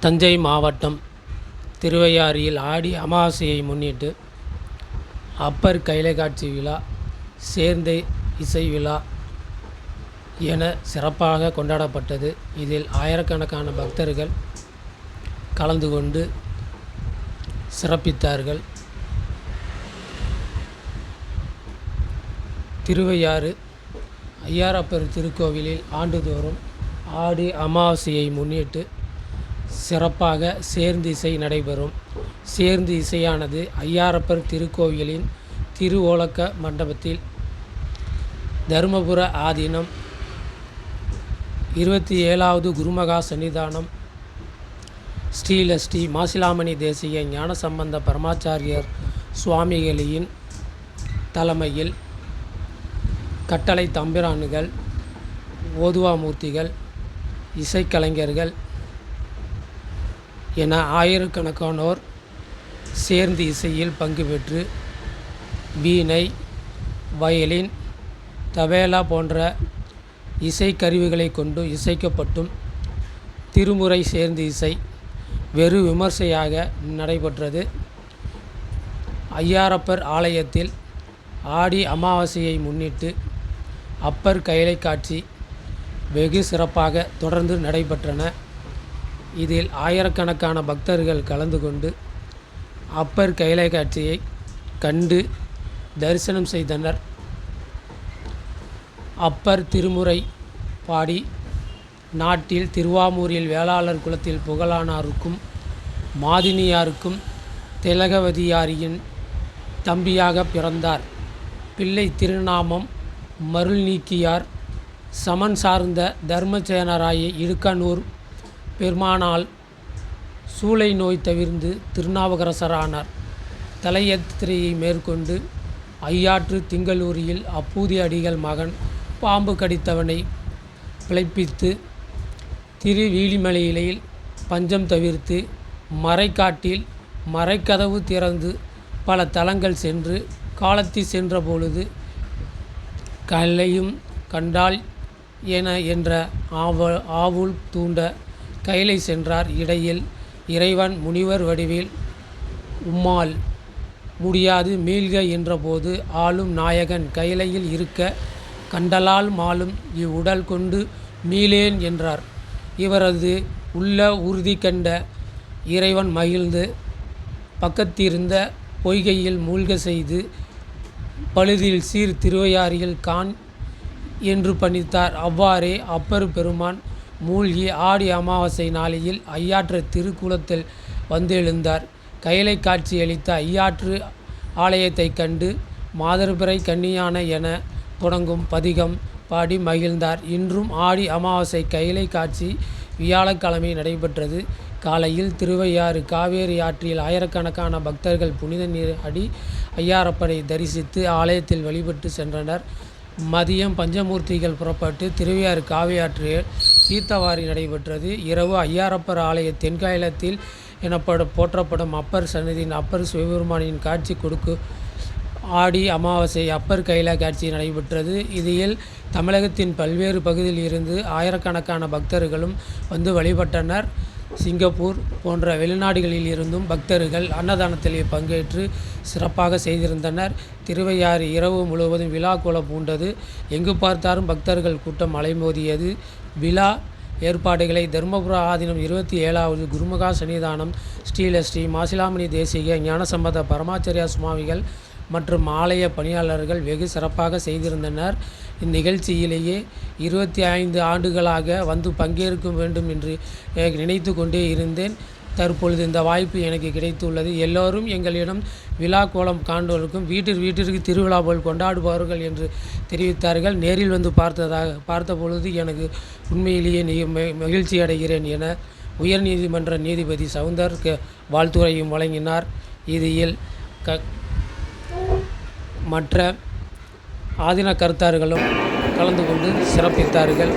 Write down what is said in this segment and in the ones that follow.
தஞ்சை மாவட்டம் திருவையாறில் ஆடி அமாவாசையை முன்னிட்டு அப்பர் கைலைகாட்சி விழா, சேர்ந்த இசை விழா என சிறப்பாக கொண்டாடப்பட்டது. இதில் ஆயிரக்கணக்கான பக்தர்கள் கலந்து கொண்டு சிறப்பித்தார்கள். திருவையாறு ஐயாரப்பர் திருக்கோவிலில் ஆண்டுதோறும் ஆடி அமாவாசையை முன்னிட்டு சிறப்பாக சேர்ந்து இசை நடைபெறும். சேர்ந்து இசையானது ஐயாரப்பர் திருக்கோவிலின் திருவோலக்க மண்டபத்தில் தருமபுர ஆதீனம் 27வது குருமகா சன்னிதானம் ஸ்ரீ மாசிலாமணி தேசிக ஞானசம்பந்த பரமாச்சாரியர் சுவாமிகளின் தலைமையில் கட்டளை தம்பிரான்கள், ஓதுவாமூர்த்திகள், இசைக்கலைஞர்கள் என ஆயிரக்கணக்கானோர் சேர்ந்து இசையில் பங்கு பெற்று வீணை, வயலின், தபேலா போன்ற இசைக்கருவிகளை கொண்டு இசைக்கப்பட்டும் திருமுறை சேர்ந்து இசை வெகு விமர்சையாக நடைபெற்றது. ஐயாரப்பர் ஆலயத்தில் ஆடி அமாவாசையை முன்னிட்டு அப்பர் கைலை காட்சி வெகு சிறப்பாக தொடர்ந்து நடைபெற்றன. இதில் ஆயிரக்கணக்கான பக்தர்கள் கலந்து கொண்டு அப்பர் கைலை காட்சியை கண்டு தரிசனம் செய்தனர். அப்பர் திருமுறை பாடி நாட்டில் திருவாமூரில் வேளாளர் குலத்தில் புகழானாருக்கும் மாதினியாருக்கும் திலகவதியாரியின் தம்பியாக பிறந்தார். பிள்ளை திருநாமம் மருள்நீக்கியார். சமன் சார்ந்த தர்மசேனராய இடுக்கனூர் பெருமானால் சூளை நோய் தவிர்ந்து திருநாவுக்கரசரானார். தலையாத்திரையை மேற்கொண்டு ஐயாற்று திங்களூரில் அப்பூதி அடிகள் மகன் பாம்பு கடித்தவனை பிழைப்பித்து திருவீழிமலையில் பஞ்சம் தவிர்த்து மறைக்காட்டில் மறைக்கதவு திறந்து பல தலங்கள் சென்று காலத்தி சென்ற பொழுது கல்லையும் கண்டால் என்ற ஆவுள் தூண்ட கைலை சென்றார். இடையில் இறைவன் முனிவர் வடிவில் உம்மால் முடியாது மீள்க என்றபோது ஆளும் நாயகன் கைலையில் இருக்க கண்டலால் மாலும் இவ்வுடல் கொண்டு மீளேன் என்றார். இவரது உள்ள உறுதி கண்ட இறைவன் மகிழ்ந்து பக்கத்திருந்த பொய்கையில் மூழ்க செய்து பழுதில் சீர் திருவையாறில் கான் என்று பணித்தார். அவ்வாறே அப்பர் பெருமான் மூழ்கி ஆடி அமாவாசை நாளையில் ஐயாற்று திருக்குளத்தில் வந்தெழுந்தார். கைலை காட்சியளித்த ஐயாற்று ஆலயத்தை கண்டு மாதர்பிறை கன்னியான என தொடங்கும் பதிகம் பாடி மகிழ்ந்தார். இன்றும் ஆடி அமாவாசை கைலை காட்சி வியாழக்கிழமை நடைபெற்றது. காலையில் திருவையாறு காவேரி ஆற்றில் ஆயிரக்கணக்கான பக்தர்கள் புனித நீராடி ஐயாரப்பரை தரிசித்து ஆலயத்தில் வழிபட்டு சென்றனர். மதியம் பஞ்சமூர்த்திகள் புறப்பட்டு திருவையாறு காவேரி ஆற்றில் தீர்த்தவாரி நடைபெற்றது. இரவு ஐயாரப்பர் ஆலய தென்காயலத்தில் போற்றப்படும் அப்பர் சன்னதியின் அப்பர் சிவபெருமானின் காட்சி கொடுக்கு ஆடி அமாவாசை அப்பர் கைலை காட்சி நடைபெற்றது. இதில் தமிழகத்தின் பல்வேறு பகுதியில் இருந்து ஆயிரக்கணக்கான பக்தர்களும் வந்து வழிபட்டனர். சிங்கப்பூர் போன்ற வெளிநாடுகளில் இருந்தும் பக்தர்கள் அன்னதானத்தில் பங்கேற்று சிறப்பாக செய்திருந்தனர். திருவையாறு இரவு முழுவதும் விழா கோலம் பூண்டது. எங்கு பார்த்தாலும் பக்தர்கள் கூட்டம் அலைமோதியது. விழா ஏற்பாடுகளை தருமபுர ஆதீனம் 27வது குருமகா சன்னிதானம் ஸ்ரீ மாசிலாமணி தேசிக ஞானசம்பந்த பரமாச்சாரிய சுவாமிகள் மற்றும் ஆலய பணியாளர்கள் வெகு சிறப்பாக செய்திருந்தனர். இந்நிகழ்ச்சியிலேயே 25 ஆண்டுகளாக வந்து பங்கேற்க வேண்டும் என்று நினைத்து கொண்டே இருந்தேன். தற்பொழுது இந்த வாய்ப்பு எனக்கு கிடைத்துள்ளது. எல்லோரும் எங்களிடம் விழா கோலம் காண்பவர்களுக்கும் வீட்டிற்கு திருவிழா போல் கொண்டாடுபவர்கள் என்று தெரிவித்தார்கள். நேரில் வந்து பார்த்த பொழுது எனக்கு உண்மையிலேயே மகிழ்ச்சி அடைகிறேன் என உயர்நீதிமன்ற நீதிபதி சவுந்தர் வாழ்த்துரையும் வழங்கினார். இதில் மற்ற ஆதீன கருத்தார்களும் கலந்து கொண்டு சிறப்பித்தார்கள்.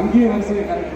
அங்கேயே வரிசையை கரெக்ட்.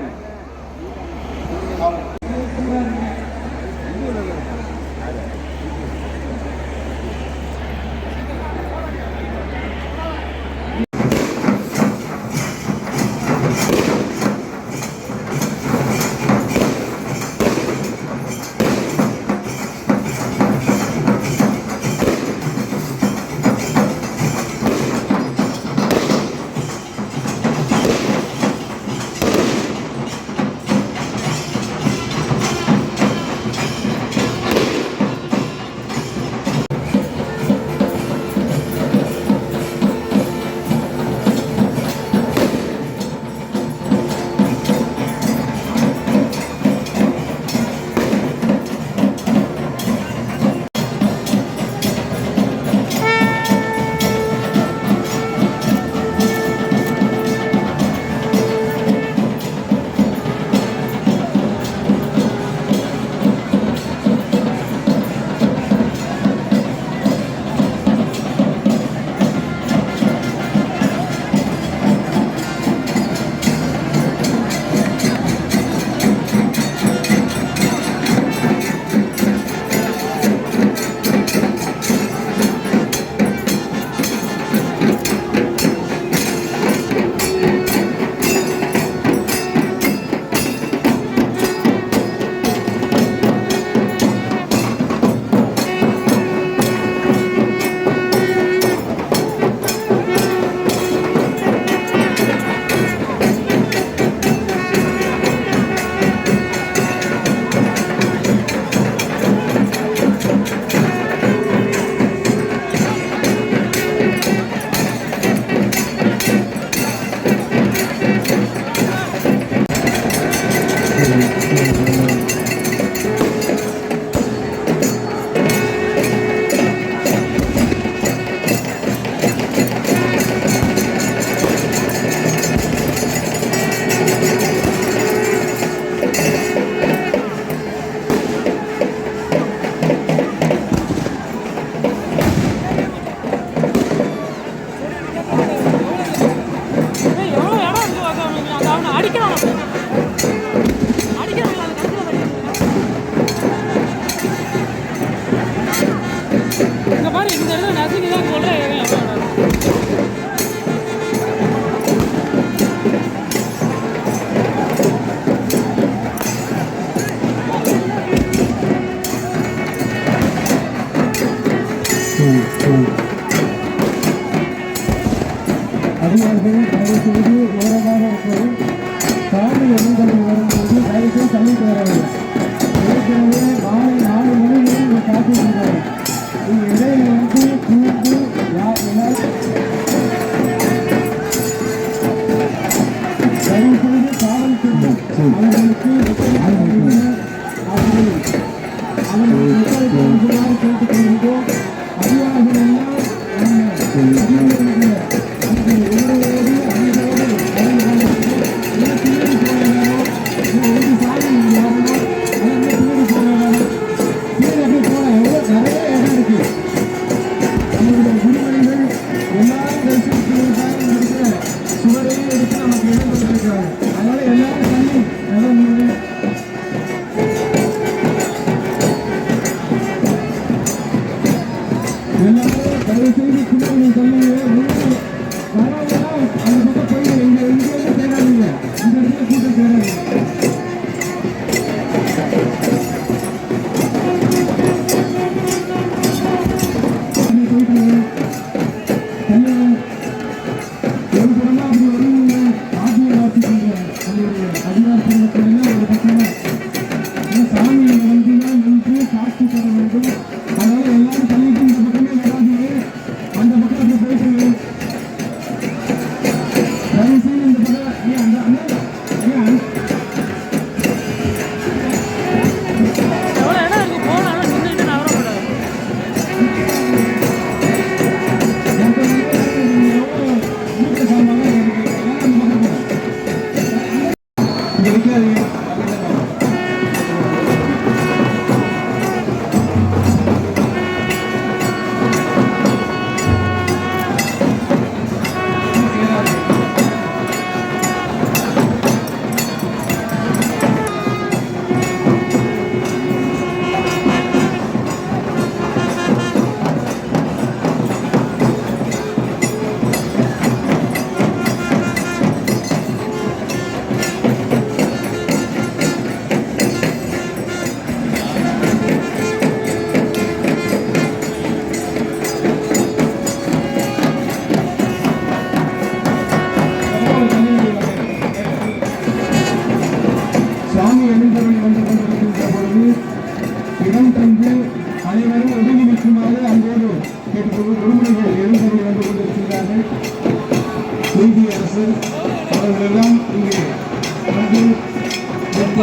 அதிகாரிகள் தயவுசெய்து ஓரமாக இருக்கிறது. சாமி எண்ணிக்கொண்டு வரும்போது தயவுசெய்து தள்ளிட்டு வரவில்லை. ஏற்கனவே மாலை 4 மணிக்கு காத்திருக்கிறார். இடையில வந்து கூண்டு தயவுசெய்து காவல்துறை அவர்களுக்கு கேட்டுக்கொள்கிறோம். அதிகாரிகள் எல்லாரும் தயவு செய்து பின்னாடி சொல்லுங்க.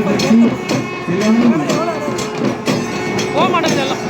பரிசு பெற்று எல்லாரும் போக மாட்டேங்குது எல்லாம்.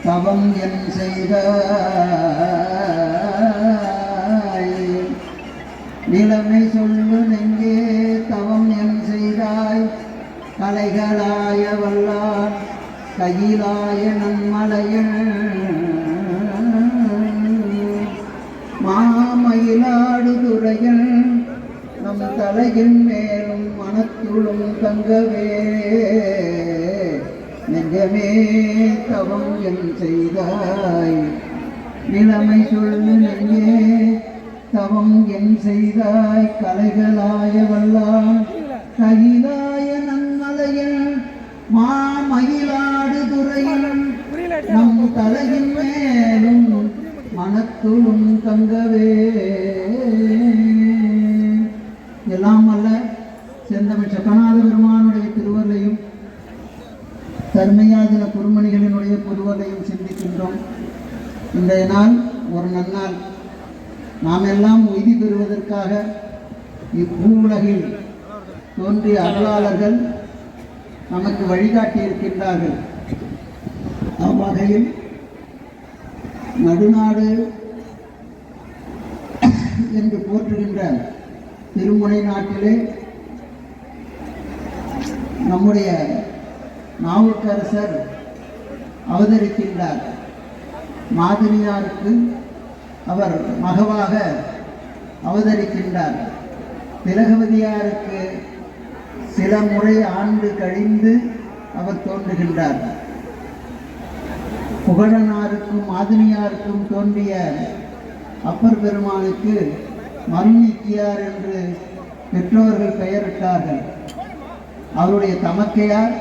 தவம் என் செய்தாய் நிலைமை சொல்லு நெஞ்சே தவம் என் செய்தாய் கலைகளாய வல்லான் கையிலாய நன்மலையில் மாமயிலாடு துறையில் நம் தலையின் மேலும் மனத்துளும் தங்கவே நெஞ்சமே தவம் என் செய்தாய் நிலைமை சொல்லு நெஞ்சே தவம் என் செய்தாய் கலைகளாய வல்லான் கையிலாய நன்மலையில் மாமயிலாடு துறையில் நம் தலையின் மேலும் மனத்துளும் தங்கவே எல்லாம் அல்ல செந்தமிழ் சக்கநாத பெருமானுடைய திருவருளையும் தர்மயாதன குருமணிகளினுடைய புதுவலையும் சிந்திக்கின்றோம். இன்றைய நாள் ஒரு நன்னாள். நாம் எல்லாம் உய்தி பெறுவதற்காக இப்பூவுலகில் தோன்றிய அருளாளர்கள் நமக்கு வழிகாட்டி இருக்கின்றார்கள். அவ்வகையில் நடுநாடு என்று போற்றுகின்ற திருமுனை நாட்டிலே நம்முடைய நாவுக்கரசர் அவதரிக்கின்றார். மாதினியாருக்கு அவர் மகவாக அவதரிக்கின்றார். திலகவதியாருக்கு சில முறை ஆண்டு கழிந்து அவர் தோன்றுகின்றார். புகழனாருக்கும் மாதினியாருக்கும் தோன்றிய அப்பர் பெருமானுக்கு மருநீக்கியார் என்று பெற்றோர்கள் பெயரிட்டார்கள். அவருடைய தமக்கையார்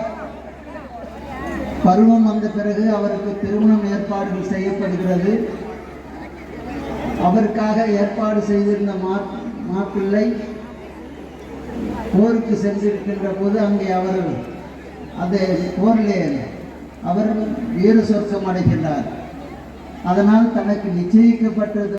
பருவம் வந்த பிறகு அவருக்கு திருமணம் ஏற்பாடுகள் செய்யப்படுகிறது. அவருக்காக ஏற்பாடு செய்திருந்த மாப்பிள்ளை போருக்கு சென்றிருக்கின்ற போது அங்கே அவர் அந்த போரிலே அவர் வீர சொர்க்கம் அடைகின்றார். அதனால் தனக்கு நிச்சயிக்கப்பட்டது